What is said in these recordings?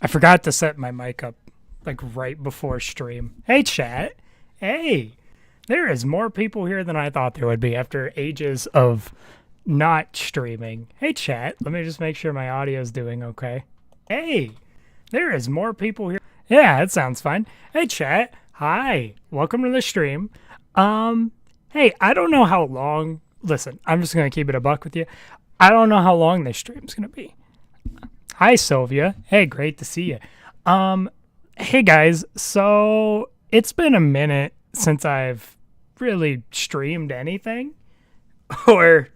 I forgot to set my mic up like right before stream. Hey, chat. Hey, there is more people here than I thought there would be after ages of not streaming. Hey, chat. Let me just make sure my audio is doing okay. Hey, there is more people here. Yeah, that sounds fine. Hey, chat. Hi. Welcome to the stream. Hey, I don't know how long. Listen, I'm just going to keep it a buck with you. I don't know how long this stream's going to be. Hi, Sylvia. Hey, great to see you. Hey, guys. So it's been a minute since I've really streamed anything or,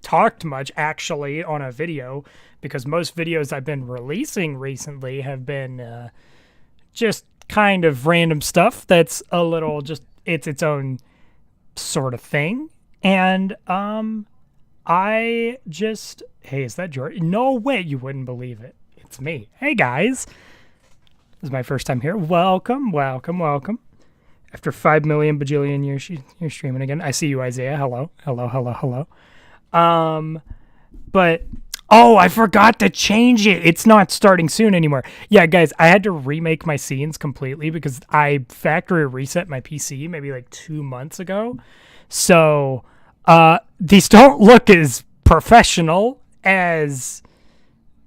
talked much actually on a video, because most videos I've been releasing recently have been just kind of random stuff that's a little just, it's its own sort of thing. And hey, is that George? No way, you wouldn't believe it. It's me. Hey, guys. This is my first time here. Welcome. After 5 million bajillion years, you're streaming again. I see you, Isaiah. Hello. But, I forgot to change it. It's not starting soon anymore. Yeah, guys, I had to remake my scenes completely because I factory reset my PC maybe like 2 months ago. So, these don't look as professional as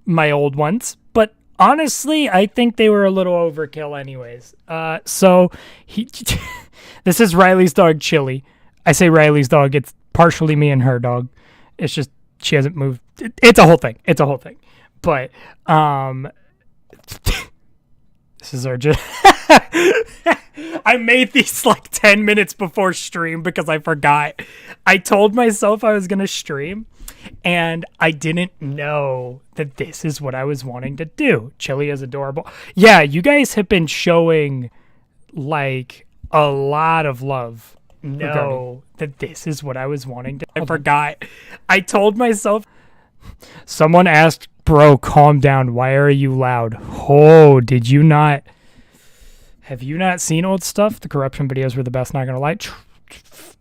my old ones, but honestly, I think they were a little overkill anyways. This is Riley's dog, Chili. I say Riley's dog. It's partially me and her dog. It's just, she hasn't moved. It's a whole thing. But, this is our just, I made these like 10 minutes before stream because I forgot. I told myself I was going to stream, and I didn't know that this is what I was wanting to do. Chili is adorable. Yeah, you guys have been showing like a lot of love. No, that this is what I was wanting to. I forgot. I told myself. Someone asked, bro, calm down. Why are you loud? Oh, did you not? Have you not seen old stuff? The corruption videos were the best, not gonna lie.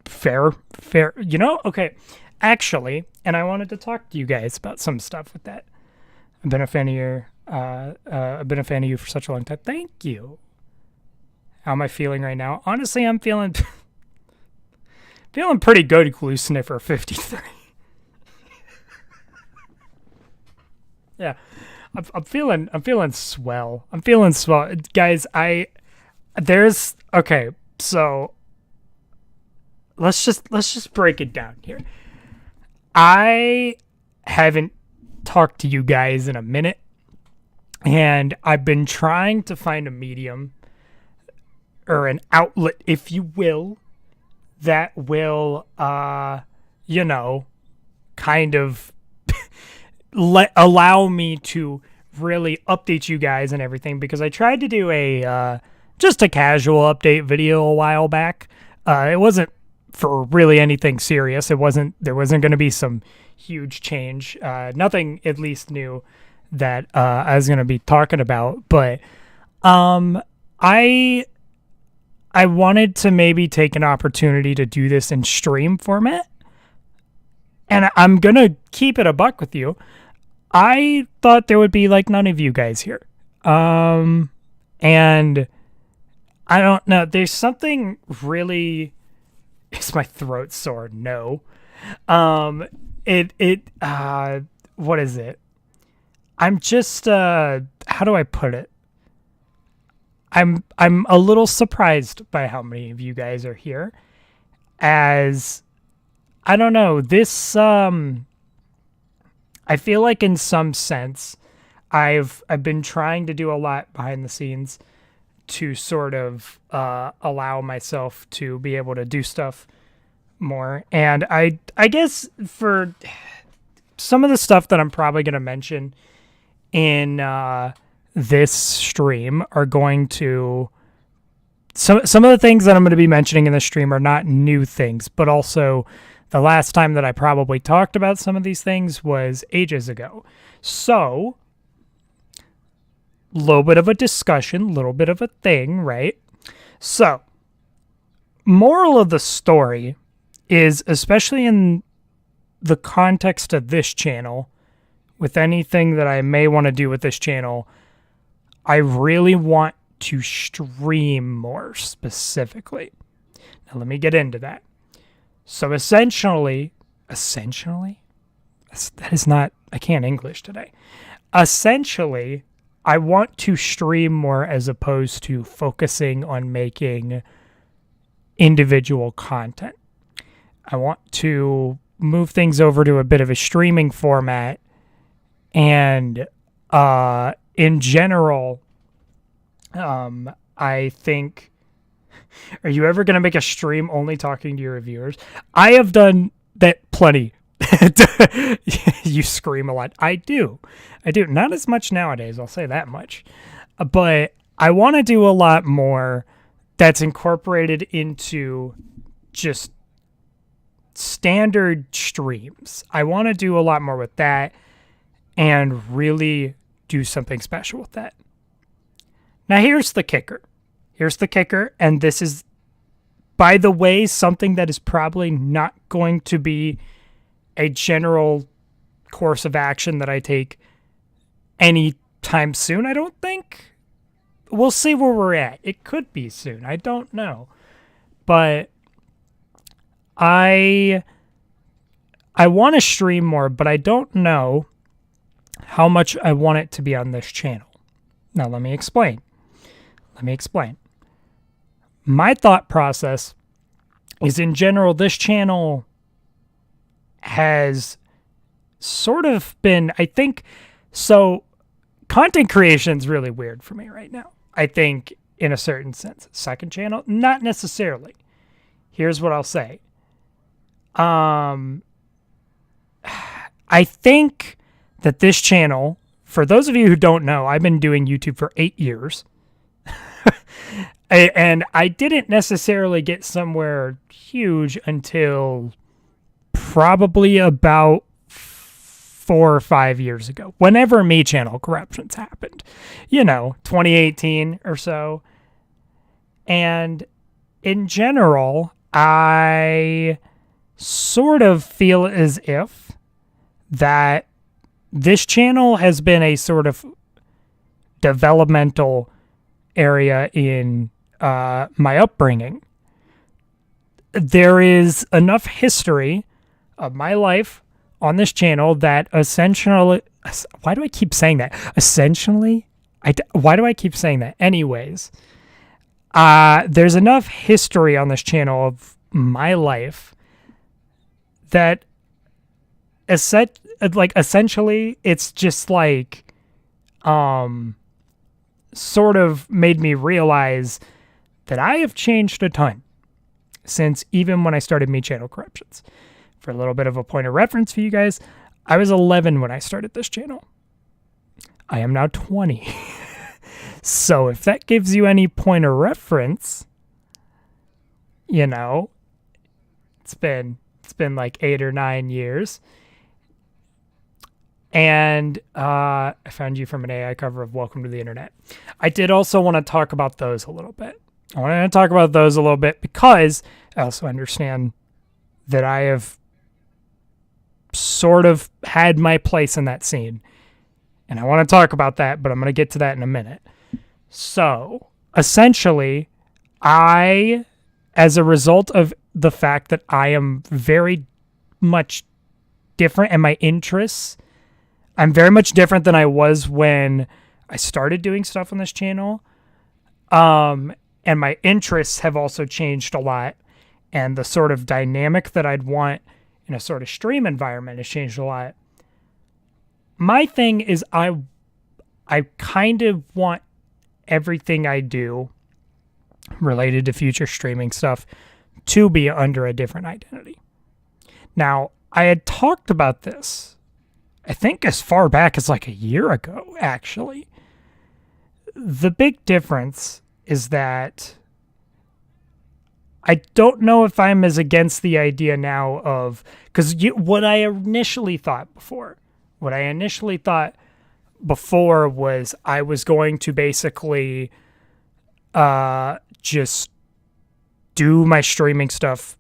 Fair. Okay. Actually, and I wanted to talk to you guys about some stuff with that. I've been a fan of you for such a long time. Thank you. How am I feeling right now? Honestly, I'm feeling pretty good, Glue Sniffer 53. Yeah. I'm feeling swell. Guys, okay, so let's just break it down here. I haven't talked to you guys in a minute, and I've been trying to find a medium or an outlet, if you will, that will, kind of allow me to really update you guys and everything, because I tried to do just a casual update video a while back. It wasn't for really anything serious. There wasn't going to be some huge change. Nothing at least new that I was going to be talking about, but I wanted to maybe take an opportunity to do this in stream format. And I'm going to keep it a buck with you. I thought there would be like none of you guys here. And I don't know. There's something really, is my throat sore? No. What is it? I'm just, how do I put it? I'm a little surprised by how many of you guys are here, as I don't know, this, I feel like in some sense, I've been trying to do a lot behind the scenes to sort of allow myself to be able to do stuff more. And I guess for some of the stuff that I'm probably going to mention in this stream are going to, some of the things that I'm going to be mentioning in the stream are not new things, but also the last time that I probably talked about some of these things was ages ago. So, little bit of a discussion, little bit of a thing, right? So, moral of the story is, especially in the context of this channel, with anything that I may want to do with this channel, I really want to stream more specifically. Now, let me get into that. So essentially, that is not, I can't English today. Essentially, I want to stream more as opposed to focusing on making individual content. I want to move things over to a bit of a streaming format, and in general, I think, are you ever going to make a stream only talking to your reviewers? I have done that plenty. You scream a lot. I do. Not as much nowadays, I'll say that much. But I want to do a lot more that's incorporated into just standard streams. I want to do a lot more with that and really do something special with that. Now, here's the kicker. And this is, by the way, something that is probably not going to be a general course of action that I take anytime soon, I don't think. We'll see where we're at. It could be soon. I don't know. But I want to stream more, but I don't know how much I want it to be on this channel. Now, let me explain. My thought process is, in general, this channel has sort of been, I think, so content creation is really weird for me right now. I think, in a certain sense. Second channel, not necessarily. Here's what I'll say. I think that this channel, for those of you who don't know, I've been doing YouTube for 8 years. And I didn't necessarily get somewhere huge until probably about 4 or 5 years ago, whenever Me Channel corruptions happened, 2018 or so. And in general, I sort of feel as if that this channel has been a sort of developmental area in my upbringing. There is enough history of my life on this channel that essentially, why do I keep saying that? Essentially, why do I keep saying that? Anyways, there's enough history on this channel of my life that essentially it's just like sort of made me realize that I have changed a ton since even when I started Me Channel Corruptions. For a little bit of a point of reference for you guys, I was 11 when I started this channel. I am now 20. So if that gives you any point of reference, it's been like 8 or 9 years. And I found you from an AI cover of Welcome to the Internet. I did also want to talk about those a little bit. Because I also understand that I have sort of had my place in that scene. And I want to talk about that, but I'm going to get to that in a minute. So, essentially, as a result of the fact that I am very much different and my interests, I'm very much different than I was when I started doing stuff on this channel. And my interests have also changed a lot. And the sort of dynamic that I'd want in a sort of stream environment has changed a lot. My thing is I kind of want everything I do related to future streaming stuff to be under a different identity. Now, I had talked about this, I think as far back as like a year ago, actually. The big difference is that I don't know if I'm as against the idea now of, because what I initially thought before was I was going to basically just do my streaming stuff,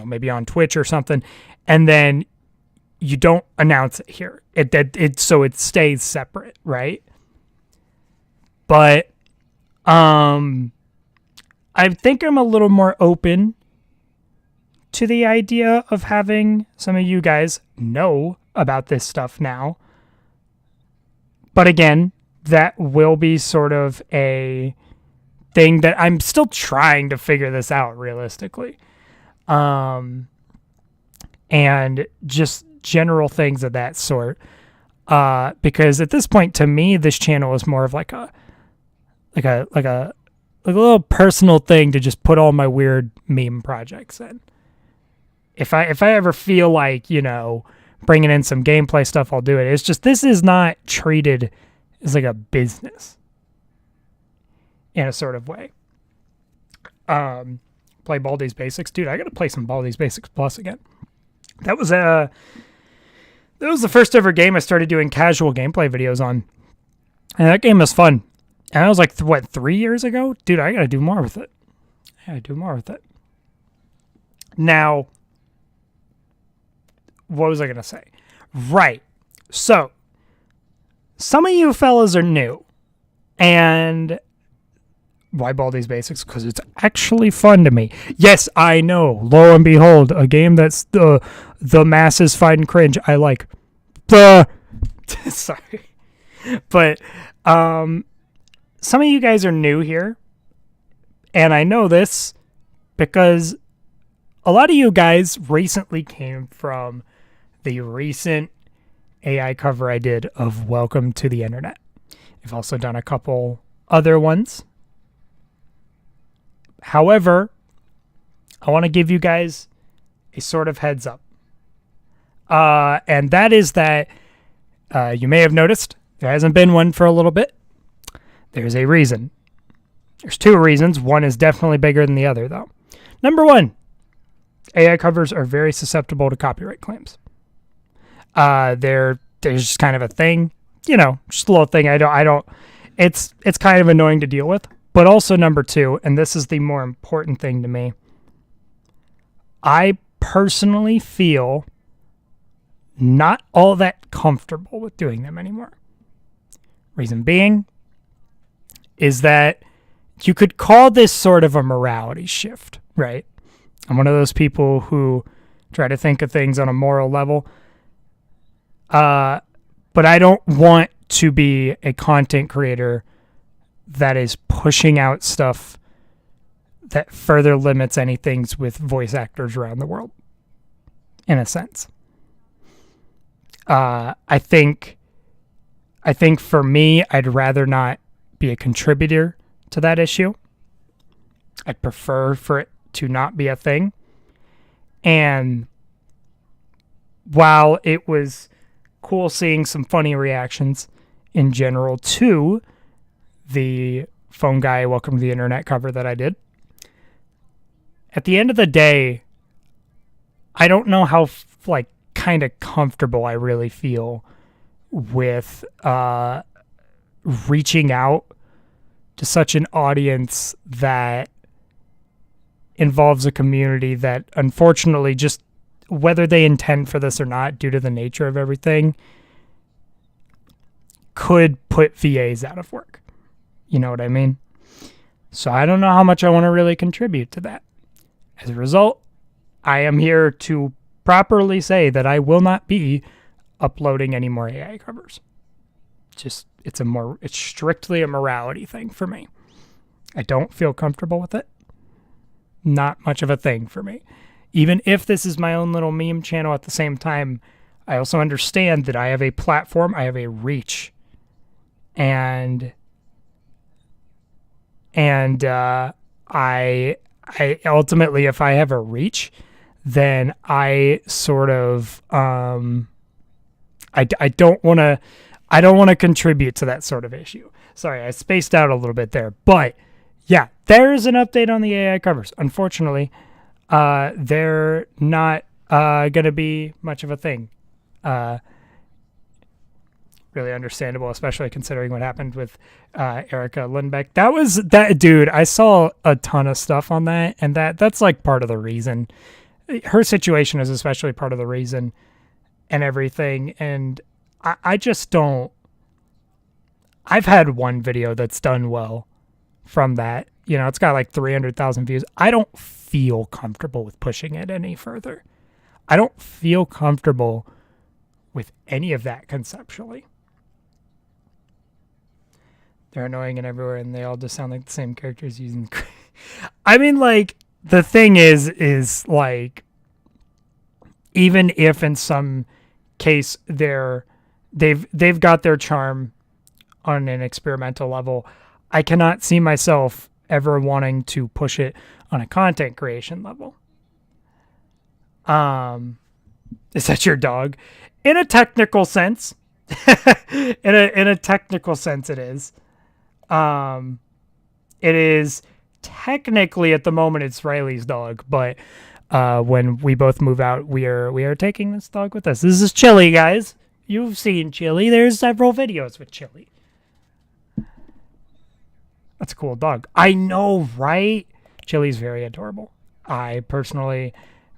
maybe on Twitch or something, and then you don't announce it here. So it stays separate, right? But I think I'm a little more open to the idea of having some of you guys know about this stuff now. But again, that will be sort of a thing that I'm still trying to figure this out realistically. And just general things of that sort. Because at this point, to me, this channel is more of like a little personal thing to just put all my weird meme projects in. If I ever feel like, bringing in some gameplay stuff, I'll do it. It's just, this is not treated as like a business in a sort of way. Play Baldi's Basics. Dude, I got to play some Baldi's Basics Plus again. That was the first ever game I started doing casual gameplay videos on. And that game was fun. And that was like, 3 years ago? Dude, I got to do more with it. Now, what was I going to say? Right. So, some of you fellas are new. And why Baldi's Basics? Because it's actually fun to me. Yes, I know. Lo and behold, a game that's the masses find cringe. I like sorry. But some of you guys are new here. And I know this because a lot of you guys recently came from the recent AI cover I did of Welcome to the Internet. I've also done a couple other ones. However, I want to give you guys a sort of heads up. And that is that you may have noticed there hasn't been one for a little bit. There's a reason. There's two reasons. One is definitely bigger than the other, though. Number one, AI covers are very susceptible to copyright claims. There's just kind of a thing, just a little thing. It's kind of annoying to deal with. But also number two, and this is the more important thing to me, I personally feel not all that comfortable with doing them anymore. Reason being is that you could call this sort of a morality shift, right? I'm one of those people who try to think of things on a moral level. But I don't want to be a content creator that is pushing out stuff that further limits anything with voice actors around the world, in a sense. I think for me, I'd rather not be a contributor to that issue. I'd prefer for it to not be a thing. And while it was cool seeing some funny reactions in general to the Phone Guy Welcome to the Internet cover that I did, at the end of the day, I don't know how kind of comfortable I really feel with reaching out to such an audience that involves a community that unfortunately, just whether they intend for this or not, due to the nature of everything, could put VAs out of work. You know what I mean? So I don't know how much I want to really contribute to that. As a result, I am here to properly say that I will not be uploading any more AI covers. It's strictly a morality thing for me. I don't feel comfortable with it. Not much of a thing for me. Even if this is my own little meme channel, at the same time, I also understand that I have a platform, I have a reach. And I ultimately, if I have a reach, then I sort of I don't want to contribute to that sort of issue. Sorry, I spaced out a little bit there, but yeah, there's an update on the AI covers. Unfortunately, they're not going to be much of a thing. Really understandable, especially considering what happened with Erica Lindbeck. That dude, I saw a ton of stuff on that, and that's like part of the reason. Her situation is especially part of the reason and everything. And I just don't. I've had one video that's done well from that. You know, it's got like 300,000 views. I don't feel comfortable with pushing it any further. I don't feel comfortable with any of that conceptually. They're annoying and everywhere, and they all just sound like the same characters using. I mean, like, the thing is like, even if in some case they've got their charm on an experimental level, I cannot see myself ever wanting to push it on a content creation level. Is that your dog? In a technical sense, in a technical sense, it is. It is technically at the moment it's Riley's dog, but when we both move out, we are taking this dog with us. This is Chili, guys. You've seen Chili. There's several videos with Chili. That's a cool dog. I know, right? Chili's very adorable. I personally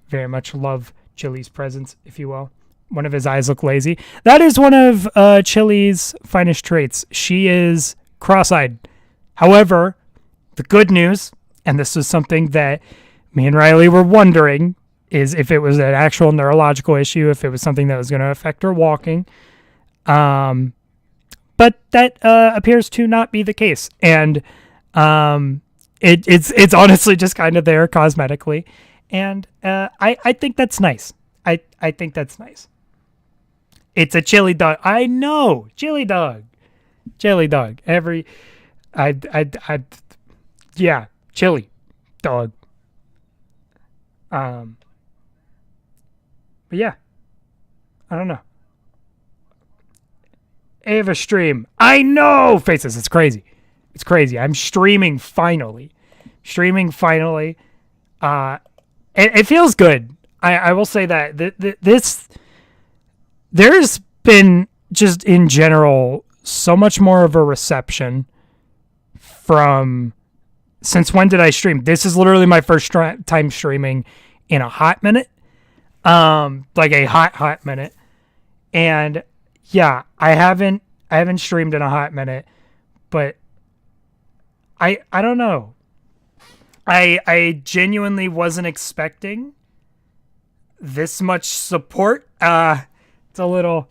very much love Chili's presence, if you will. One of his eyes look lazy. That is one of Chili's finest traits. She is cross-eyed. However, the good news, and this is something that me and Riley were wondering, is if it was an actual neurological issue, if it was something that was going to affect her walking. But that appears to not be the case. And it's honestly just kind of there cosmetically. And I think that's nice. I think that's nice. It's a Chili dog. I know. Chili dog. Chili dog. Yeah. Chili dog. But yeah. I don't know. Ava stream. I know! Faces, it's crazy. It's crazy. I'm streaming finally. It feels good. I will say that. There's been, just in general, so much more of a reception from... Since when did I stream? This is literally my first time streaming in a hot minute. Like a hot minute. And... yeah, I haven't streamed in a hot minute, but I don't know. I genuinely wasn't expecting this much support. It's a little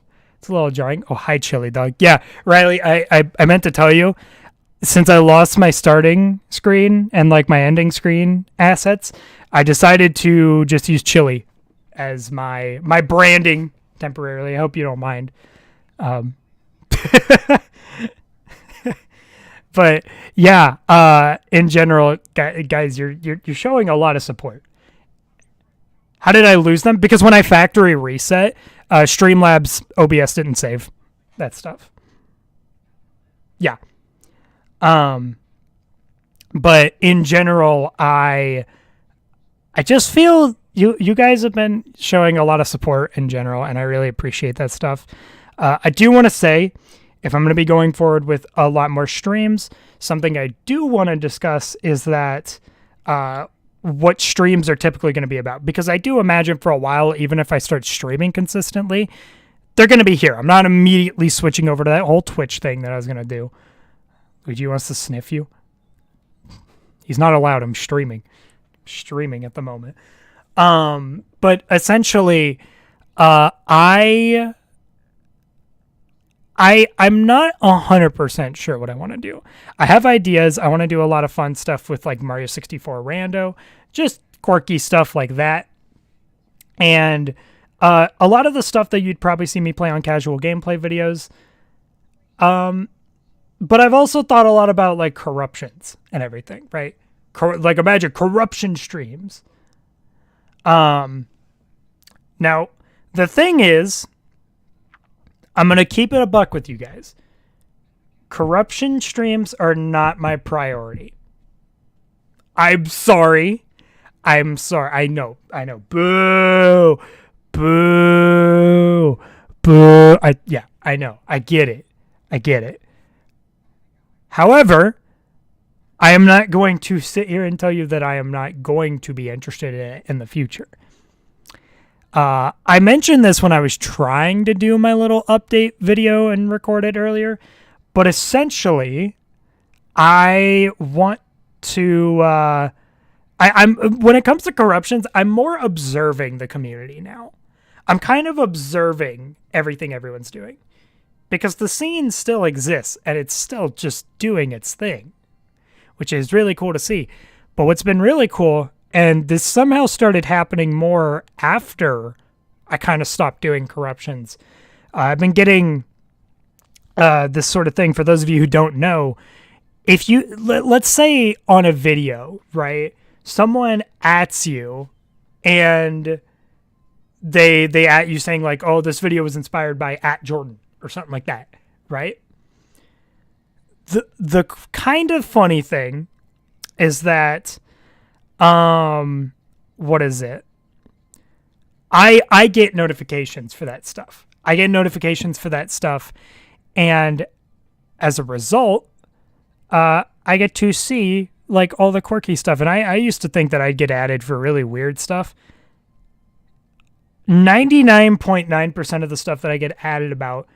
jarring. Oh, hi, Chili Dog. Yeah, Riley, I meant to tell you, since I lost my starting screen and like my ending screen assets, I decided to just use Chili as my branding temporarily. I hope you don't mind. But yeah, in general, guys, you're showing a lot of support. How did I lose them? Because when I factory reset, Streamlabs OBS didn't save that stuff. Yeah. But in general, I just feel you guys have been showing a lot of support in general, and I really appreciate that stuff. I do want to say, if I'm going to be going forward with a lot more streams, something I do want to discuss is that what streams are typically going to be about. Because I do imagine for a while, even if I start streaming consistently, they're going to be here. I'm not immediately switching over to that whole Twitch thing that I was going to do. Luigi wants to sniff you. He's not allowed. I'm streaming at the moment. But essentially, I'm not 100% sure what I want to do. I have ideas. I want to do a lot of fun stuff with like Mario 64 Rando, just quirky stuff like that. And a lot of the stuff that you'd probably see me play on casual gameplay videos. But I've also thought a lot about like corruptions and everything, right? Like imagine corruption streams. Now, the thing is, I'm going to keep it a buck with you guys. Corruption streams are not my priority. I'm sorry. I know. Boo. I know. I get it. However, I am not going to sit here and tell you that I am not going to be interested in it in the future. I mentioned this when I was trying to do my little update video and record it earlier, but essentially, I want to. I'm when it comes to corruptions, I'm more observing the community now. I'm kind of observing everything everyone's doing because the scene still exists and it's still just doing its thing, which is really cool to see. But what's been really cool, and this somehow started happening more after I kind of stopped doing corruptions. I've been getting this sort of thing. For those of you who don't know, if you, let's say on a video, right, someone ats you and they at you saying like, oh, this video was inspired by @Jordan or something like that, right? The kind of funny thing is that, what is it? I get notifications for that stuff. And as a result, I get to see like all the quirky stuff. And I used to think that I'd get added for really weird stuff. 99.9% of the stuff that I get added about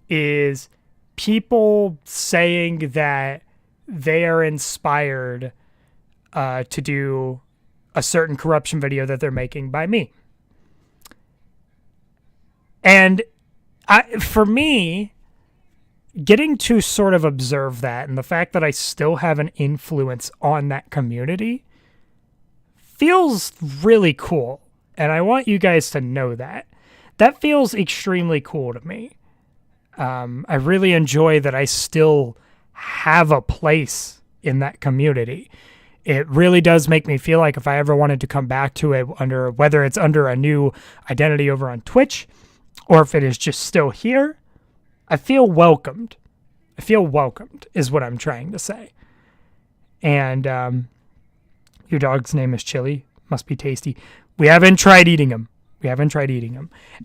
is people saying that they are inspired to do a certain corruption video that they're making by me. And for me, getting to sort of observe that and the fact that I still have an influence on that community feels really cool. And I want you guys to know that. That feels extremely cool to me. I really enjoy that I still have a place in that community. It really does make me feel like if I ever wanted to come back to it under, whether it's under a new identity over on Twitch or if it is just still here, I feel welcomed. I feel welcomed is what I'm trying to say. And your dog's name is Chili. Must be tasty. We haven't tried eating him.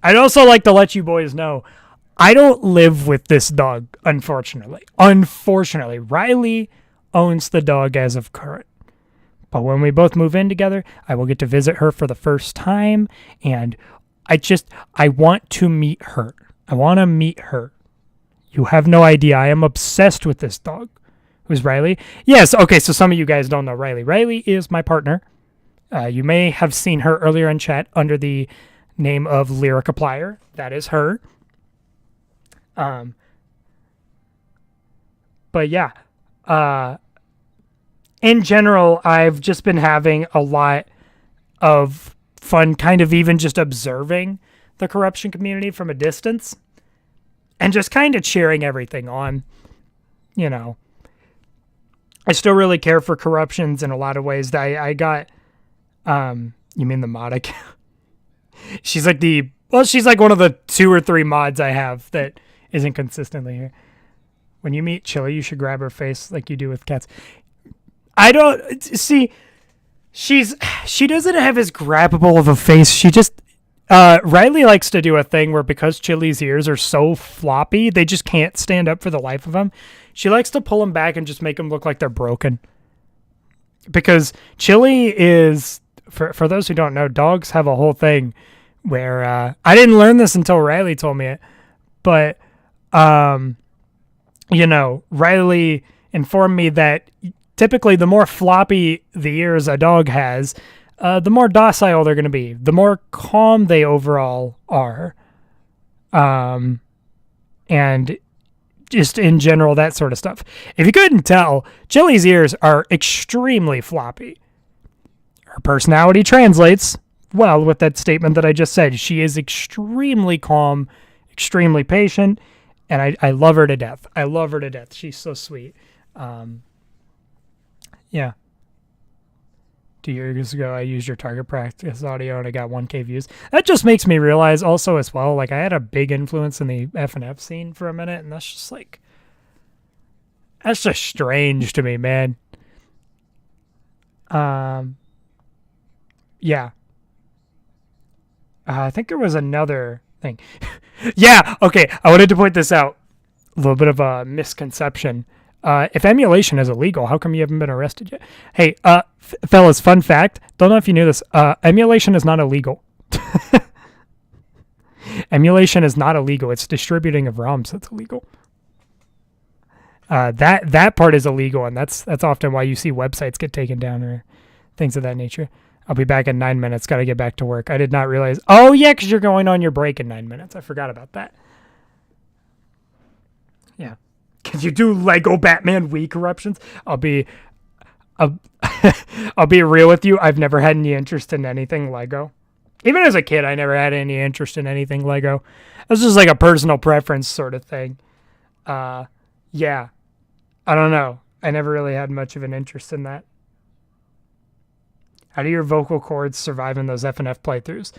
I'd also like to let you boys know, I don't live with this dog, unfortunately. Riley owns the dog as of current. But when we both move in together, I will get to visit her for the first time. And I want to meet her. I want to meet her. You have no idea. I am obsessed with this dog. Who's Riley? Yes, okay, so some of you guys don't know Riley. Riley is my partner. You may have seen her earlier in chat under the name of Lyricaplier. That is her. But yeah. In general, I've just been having a lot of fun kind of even just observing the corruption community from a distance and just kind of cheering everything on. You know, I still really care for corruptions in a lot of ways. I got, you mean the mod account? She's like one of the 2 or 3 mods I have that isn't consistently here. When you meet Chili, you should grab her face like you do with cats. I don't see. She doesn't have as grabbable of a face. She just Riley likes to do a thing where because Chili's ears are so floppy, they just can't stand up for the life of them. She likes to pull them back and just make them look like they're broken. Because Chili is, for those who don't know, dogs have a whole thing where I didn't learn this until Riley told me it, but you know, Riley informed me that typically the more floppy the ears a dog has, the more docile they're going to be, the more calm they overall are. And just in general, that sort of stuff. If you couldn't tell, Chili's ears are extremely floppy. Her personality translates well with that statement that I just said. She is extremely calm, extremely patient, and I love her to death. She's so sweet. Yeah. 2 years ago, I used your target practice audio and I got 1K views. That just makes me realize also as well, like I had a big influence in the F&F scene for a minute, and that's just strange to me, man. Yeah. I think there was another thing. Yeah, okay, I wanted to point this out. A little bit of a misconception. If emulation is illegal, how come you haven't been arrested yet? Hey, fellas, fun fact. Don't know if you knew this. Emulation is not illegal. Emulation is not illegal. It's distributing of ROMs that's illegal. That part is illegal, and that's often why you see websites get taken down or things of that nature. I'll be back in 9 minutes. Got to get back to work. I did not realize. Oh, yeah, because you're going on your break in 9 minutes. I forgot about that. Yeah. Can you do Lego Batman Wii corruptions? I'll be real with you. I've never had any interest in anything Lego. Even as a kid, I never had any interest in anything Lego. It was just like a personal preference sort of thing. Yeah. I don't know. I never really had much of an interest in that. How do your vocal cords survive in those FNF playthroughs?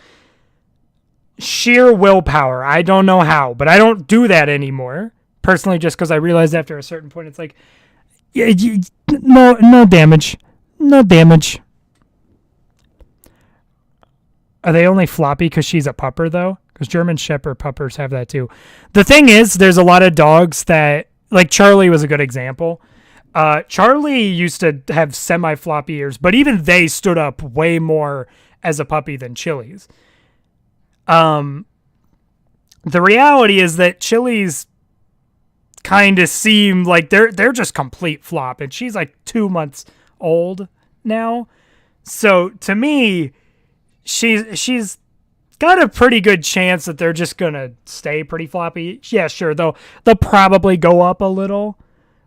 Sheer willpower. I don't know how, but I don't do that anymore. Personally, just because I realized after a certain point, it's like, yeah, no damage. No damage. Are they only floppy because she's a pupper, though? Because German Shepherd puppers have that, too. The thing is, there's a lot of dogs that, like Charlie was a good example. Charlie used to have semi-floppy ears, but even they stood up way more as a puppy than Chili's. The reality is that Chili's kind of seem like they're just complete flop, and she's like 2 months old now. So to me, she's got a pretty good chance that they're just gonna stay pretty floppy. Yeah, sure, they'll probably go up a little.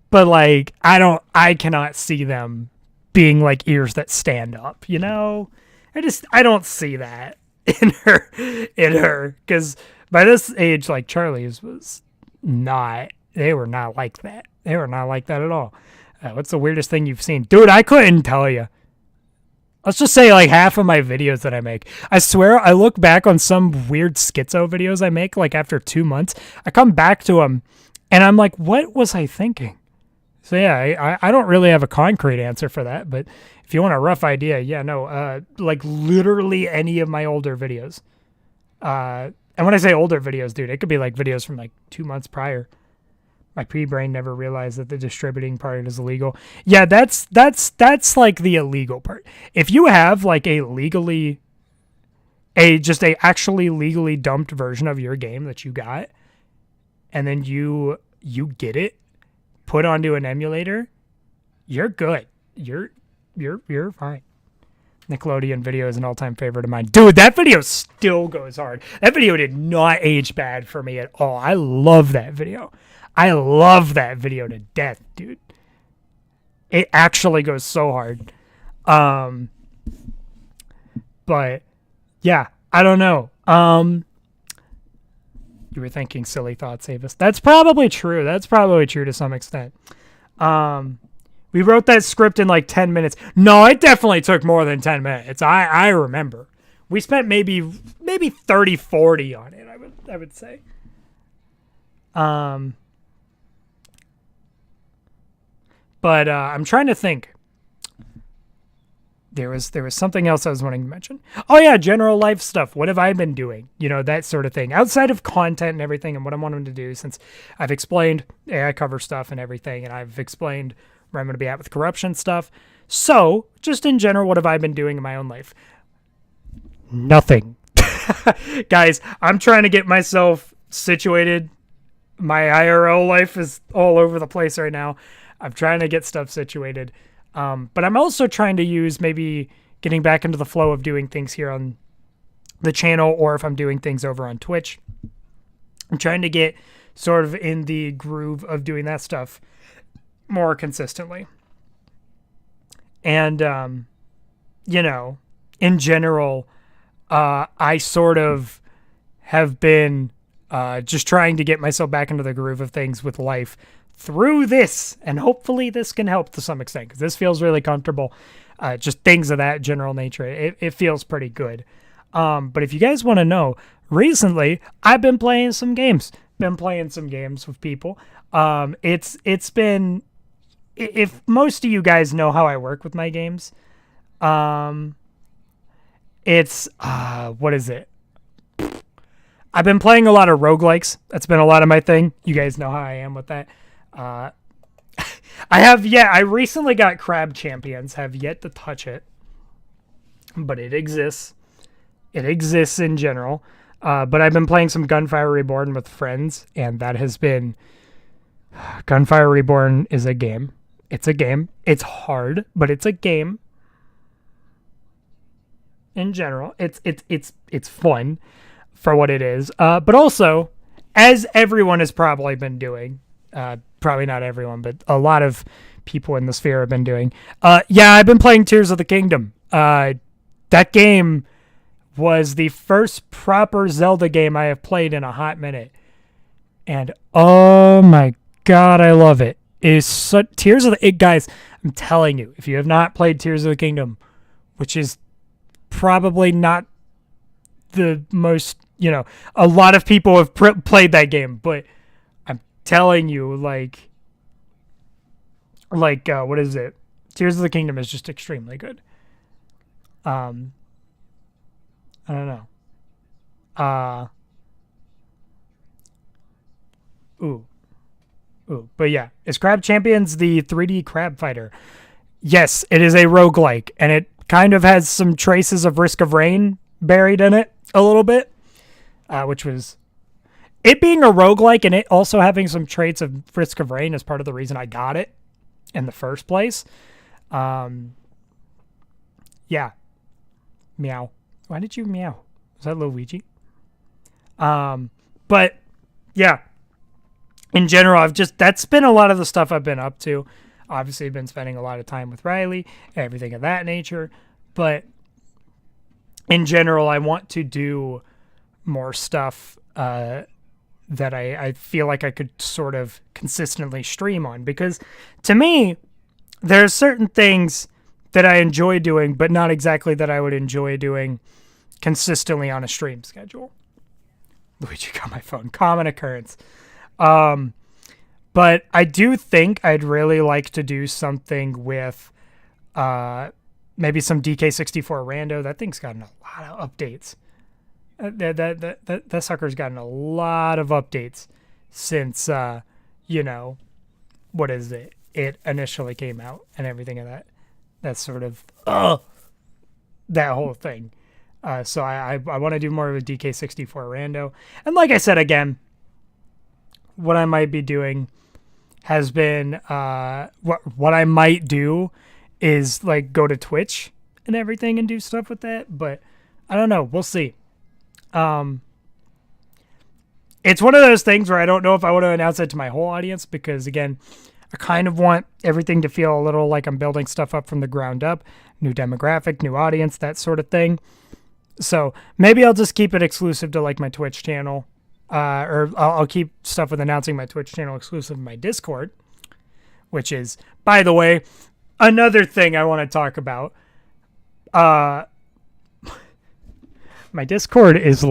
But, like, I cannot see them being, like, ears that stand up, you know? I don't see that in her. Because by this age, like, Charlie's they were not like that. They were not like that at all. What's the weirdest thing you've seen? Dude, I couldn't tell you. Let's just say, like, half of my videos that I make. I swear, I look back on some weird schizo videos I make, like, after 2 months. I come back to them, and I'm like, what was I thinking? So, yeah, I don't really have a concrete answer for that, but if you want a rough idea, yeah, no, like literally any of my older videos. And when I say older videos, dude, it could be like videos from like 2 months prior. My pre-brain never realized that the distributing part is illegal. Yeah, that's like the illegal part. If you have like actually legally dumped version of your game that you got, and then you get it put onto an emulator, you're good. You're fine. Nickelodeon video is an all-time favorite of mine. Dude, that video still goes hard. That video did not age bad for me at all. I love that video. I love that video to death, dude. It actually goes so hard. But yeah, I don't know. You were thinking silly thoughts, Avis. That's probably true. That's probably true to some extent. We wrote that script in like 10 minutes. No, it definitely took more than 10 minutes. I remember. We spent maybe 30, 40 on it, I would say. But I'm trying to think. There was something else I was wanting to mention. Oh yeah, general life stuff. What have I been doing? You know, that sort of thing. Outside of content and everything and what I'm wanting to do, since I've explained AI cover stuff and everything, and I've explained where I'm going to be at with corruption stuff. So, just in general, what have I been doing in my own life? Nothing. Guys, I'm trying to get myself situated. My IRL life is all over the place right now. I'm trying to get stuff situated. But I'm also trying to use maybe getting back into the flow of doing things here on the channel, or if I'm doing things over on Twitch. I'm trying to get sort of in the groove of doing that stuff more consistently. And, you know, in general, I sort of have been just trying to get myself back into the groove of things with life through this, and hopefully this can help to some extent, because this feels really comfortable. Just things of that general nature. It feels pretty good. But if you guys want to know, recently I've been playing some games. Been playing some games with people. It's been, if most of you guys know how I work with my games, it's what is it? I've been playing a lot of roguelikes. That's been a lot of my thing. You guys know how I am with that. I recently got Crab Champions, have yet to touch it, but it exists. It exists in general. But I've been playing some Gunfire Reborn with friends, and that has been... Gunfire Reborn is a game. It's a game. It's hard, but it's a game. In general, it's fun for what it is. But also, as everyone has probably been doing, probably not everyone, but a lot of people in the sphere have been doing. I've been playing Tears of the Kingdom. That game was the first proper Zelda game I have played in a hot minute. And oh my God, I love it. It is so, Tears of the guys, I'm telling you, if you have not played Tears of the Kingdom, which is probably not the most, a lot of people have played that game, but I'm telling you, what is it? Tears of the Kingdom is just extremely good. I don't know. But yeah, is Crab Champions the 3D crab fighter? Yes, it is a roguelike, and it kind of has some traces of Risk of Rain buried in it a little bit, which was... It being a roguelike and it also having some traits of Risk of Rain is part of the reason I got it in the first place. Yeah. Meow. Why did you meow? Was that Luigi? But yeah, in general, that's been a lot of the stuff I've been up to. Obviously, I've been spending a lot of time with Riley, everything of that nature. But in general, I want to do more stuff that I feel like I could sort of consistently stream on. Because to me, there are certain things that I enjoy doing, but not exactly that I would enjoy doing consistently on a stream schedule. Luigi got my phone. Common occurrence. But I do think I'd really like to do something with maybe some DK64 rando. That thing's gotten a lot of updates. That sucker's gotten a lot of updates since, what is it? It initially came out and everything of that. That's sort of, that whole thing. So I want to do more of a DK64 rando. And like I said, again, what I might be doing has been, what I might do is go to Twitch and everything and do stuff with that. But I don't know. We'll see. It's one of those things where I don't know if I want to announce it to my whole audience because, again, I kind of want everything to feel a little like I'm building stuff up from the ground up, new demographic, new audience, that sort of thing. So maybe I'll just keep it exclusive to my Twitch channel, or I'll keep stuff with announcing my Twitch channel exclusive to my Discord, which is, by the way, another thing I want to talk about. My Discord is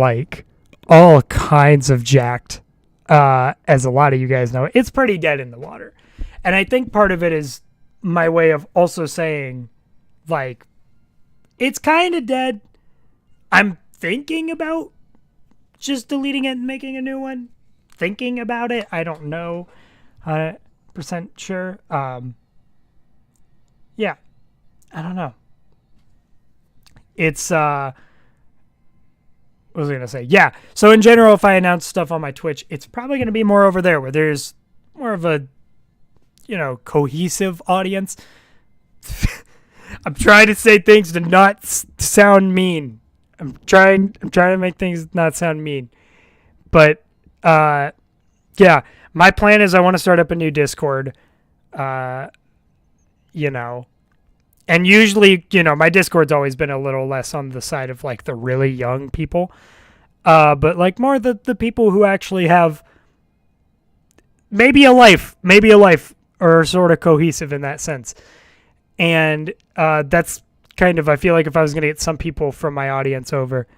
all kinds of jacked, as a lot of you guys know. It's pretty dead in the water. And I think part of it is my way of also saying, it's kind of dead. I'm thinking about just deleting it and making a new one. Thinking about it. I don't know 100% sure. Yeah. I don't know. It's, what was I going to say? Yeah. So in general, if I announce stuff on my Twitch, it's probably going to be more over there where there's more of a, cohesive audience. I'm trying to say things to not sound mean. I'm trying to make things not sound mean. But, yeah, my plan is I want to start up a new Discord, and usually, my Discord's always been a little less on the side of the really young people, but more the people who actually have maybe a life, or are sort of cohesive in that sense. And that's kind of, I feel like if I was going to get some people from my audience over,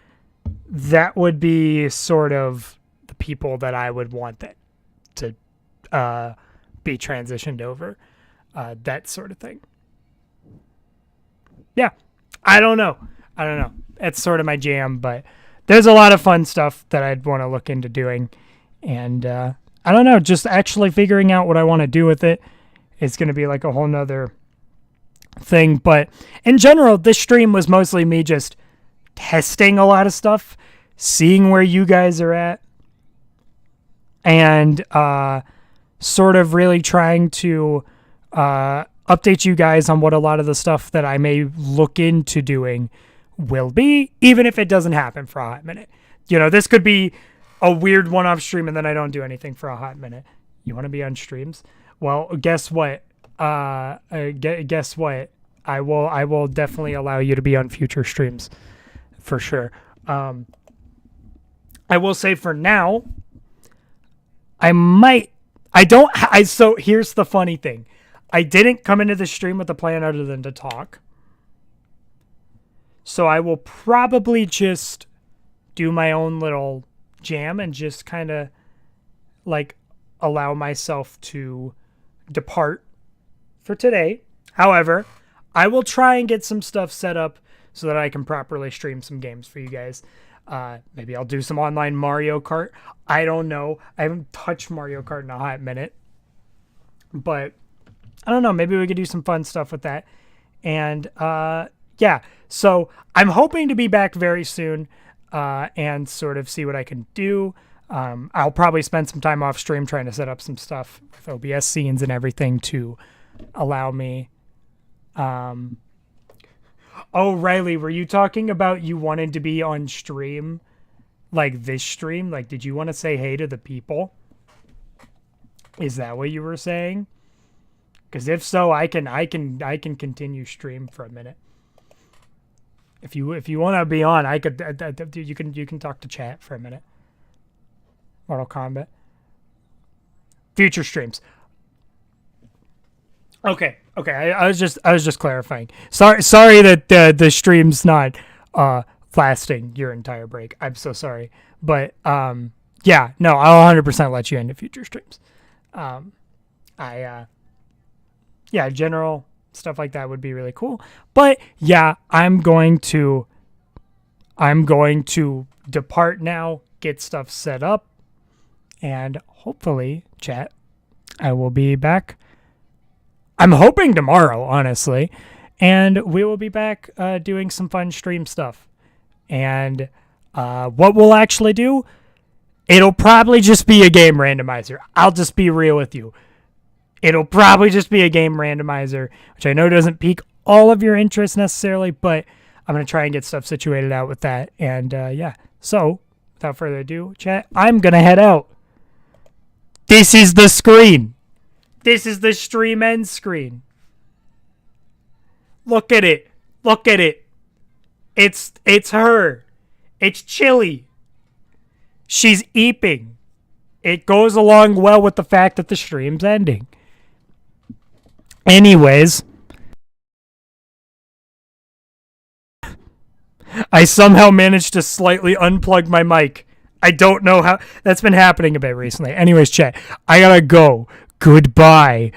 that would be sort of the people that I would want that to be transitioned over, that sort of thing. Yeah, I don't know. It's sort of my jam, but there's a lot of fun stuff that I'd want to look into doing. And I don't know, just actually figuring out what I want to do with it is going to be a whole nother thing. But in general, this stream was mostly me just testing a lot of stuff, seeing where you guys are at, and sort of really trying to update you guys on what a lot of the stuff that I may look into doing will be, even if it doesn't happen for a hot minute. This could be a weird one-off stream and then I don't do anything for a hot minute. You want to be on streams? Well, guess what? Guess what? I will definitely allow you to be on future streams for sure. I will say for now, so here's the funny thing. I didn't come into the stream with a plan other than to talk. So I will probably just do my own little jam and just kind of like allow myself to depart for today. However, I will try and get some stuff set up so that I can properly stream some games for you guys. Maybe I'll do some online Mario Kart. I don't know. I haven't touched Mario Kart in a hot minute. But I don't know. Maybe we could do some fun stuff with that. And yeah, so I'm hoping to be back very soon and sort of see what I can do. I'll probably spend some time off stream trying to set up some stuff with OBS scenes and everything to allow me. Oh, Riley, were you talking about you wanted to be on stream, like this stream? Like, did you want to say hey to the people? Is that what you were saying? Because if so, I can continue stream for a minute. If you want to be on, I could. You can talk to chat for a minute. Mortal Kombat. Future streams. Okay. I was just clarifying. Sorry that the stream's not lasting your entire break. I'm so sorry. But yeah, no, I'll 100% let you into future streams. Yeah, general stuff like that would be really cool. But yeah, I'm going to depart now, get stuff set up, and hopefully, chat, I will be back. I'm hoping tomorrow, honestly, and we will be back doing some fun stream stuff. And what we'll actually do, it'll probably just be a game randomizer. I'll just be real with you. It'll probably just be a game randomizer, which I know doesn't pique all of your interest necessarily, but I'm going to try and get stuff situated out with that. And yeah, so without further ado, chat, I'm going to head out. This is the screen. This is the stream end screen. Look at it. Look at it. It's her. It's Chili. She's eeping. It goes along well with the fact that the stream's ending. Anyways, I somehow managed to slightly unplug my mic. I don't know how. That's been happening a bit recently. Anyways, chat, I gotta go. Goodbye.